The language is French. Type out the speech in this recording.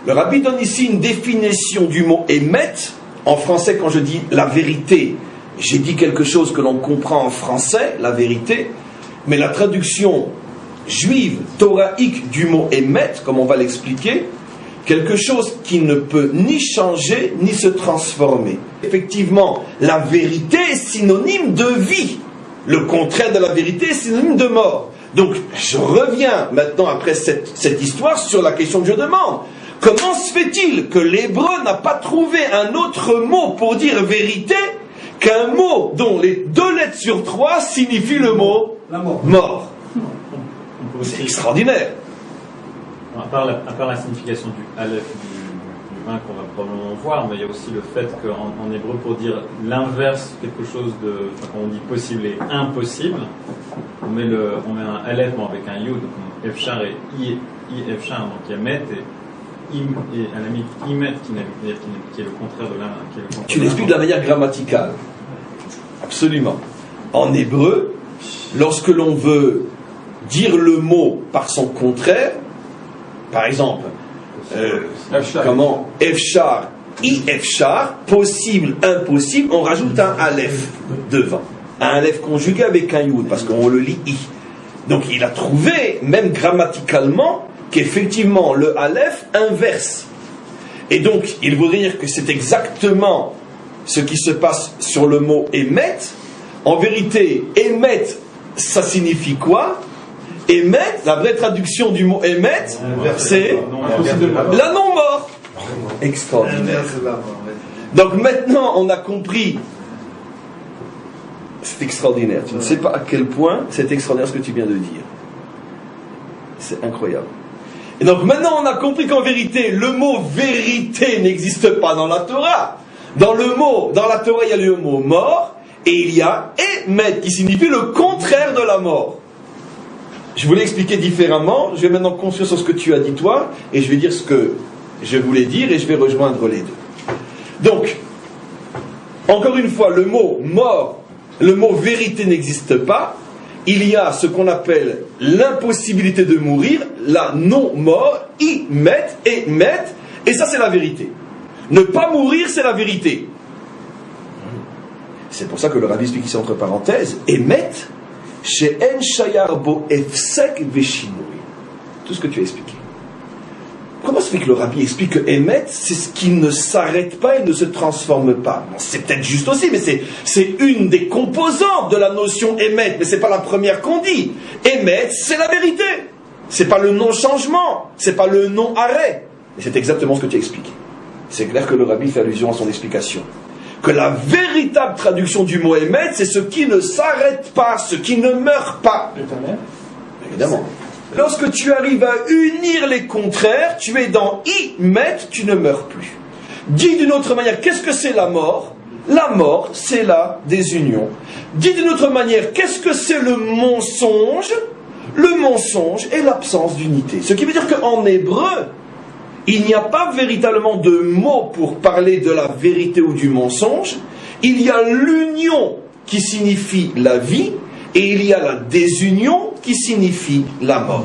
Le Rabbi donne ici une définition du mot émet. En français, quand je dis la vérité, j'ai dit quelque chose que l'on comprend en français, la vérité, mais la traduction juive, thoraïque du mot émet, comme on va l'expliquer, quelque chose qui ne peut ni changer ni se transformer. Effectivement, la vérité est synonyme de vie. Le contraire de la vérité est synonyme de mort. Donc, je reviens maintenant après cette histoire sur la question que je demande. Comment se fait-il que l'hébreu n'a pas trouvé un autre mot pour dire vérité qu'un mot dont les 2 lettres sur 3 signifient le mot mort? C'est extraordinaire. À part la signification du aleph du 1 qu'on va probablement voir, mais il y a aussi le fait qu'en hébreu, pour dire l'inverse, quelque chose de, quand on dit possible et impossible, on met un aleph avec un yud, comme efshar et i efshar, donc il y a met et à la limite imet qui est le contraire de l'un. Tu l'expliques de la manière grammaticale. Absolument. En hébreu, lorsque l'on veut dire le mot par son contraire, par exemple, comment efshar, i-efshar, possible, impossible, on rajoute un aleph devant. Un aleph conjugué avec un yud, parce qu'on le lit i. Donc il a trouvé, même grammaticalement, qu'effectivement le aleph inverse. Et donc, il voudrait dire que c'est exactement ce qui se passe sur le mot émet. En vérité, émet, ça signifie quoi? Émet, la vraie traduction du mot émet, c'est la non-mort. Extraordinaire. Donc maintenant, on a compris. C'est extraordinaire. Tu ne sais pas à quel point c'est extraordinaire ce que tu viens de dire. C'est incroyable. Et donc maintenant, on a compris qu'en vérité, le mot vérité n'existe pas dans la Torah. Dans la Torah, il y a le mot mort, et il y a émet, qui signifie le contraire de la mort. Je voulais expliquer différemment. Je vais maintenant construire sur ce que tu as dit toi, et je vais dire ce que je voulais dire, et je vais rejoindre les deux. Donc, encore une fois, le mot mort, le mot vérité n'existe pas. Il y a ce qu'on appelle l'impossibilité de mourir, la non-mort, émet, et ça c'est la vérité. Ne pas mourir, c'est la vérité. C'est pour ça que le Rabbi explique ici entre parenthèses, émet, chez en shayar bo efsek veshinui. Tout ce que tu as expliqué. Comment se fait que le Rabbi explique que émet, c'est ce qui ne s'arrête pas et ne se transforme pas? Bon, c'est peut-être juste aussi, mais c'est une des composantes de la notion émet, mais c'est pas la première qu'on dit. Émet, c'est la vérité. C'est pas le non-changement, c'est pas le non-arrêt. Mais c'est exactement ce que tu expliques. C'est clair que le Rabbi fait allusion à son explication. Que la véritable traduction du mot émet, c'est ce qui ne s'arrête pas, ce qui ne meurt pas. Évidemment. Lorsque tu arrives à unir les contraires, tu es dans imet, tu ne meurs plus. Dit d'une autre manière, qu'est-ce que c'est la mort? La mort, c'est la désunion. Dit d'une autre manière, qu'est-ce que c'est le mensonge? Le mensonge est l'absence d'unité. Ce qui veut dire qu'en hébreu, il n'y a pas véritablement de mot pour parler de la vérité ou du mensonge. Il y a l'union qui signifie la vie, et il y a la désunion qui signifie la mort.